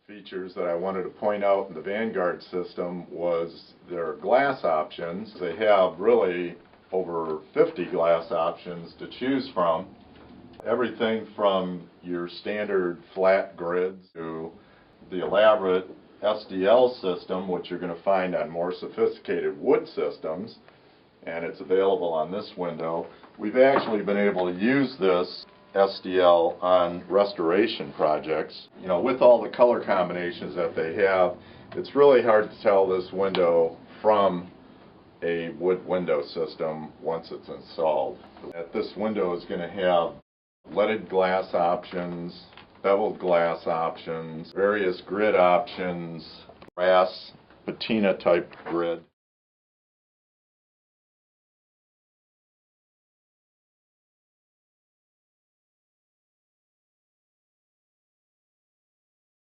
features that I wanted to point out in the Vanguard system was their glass options. They have really over 50 glass options to choose from. Everything from your standard flat grids to the elaborate SDL system, which you're going to find on more sophisticated wood systems, and it's available on this window. We've actually been able to use this SDL on restoration projects. You know, with all the color combinations that they have, it's really hard to tell this window from a wood window system once it's installed. This window is going to have leaded glass options, beveled glass options, various grid options, brass patina type grid.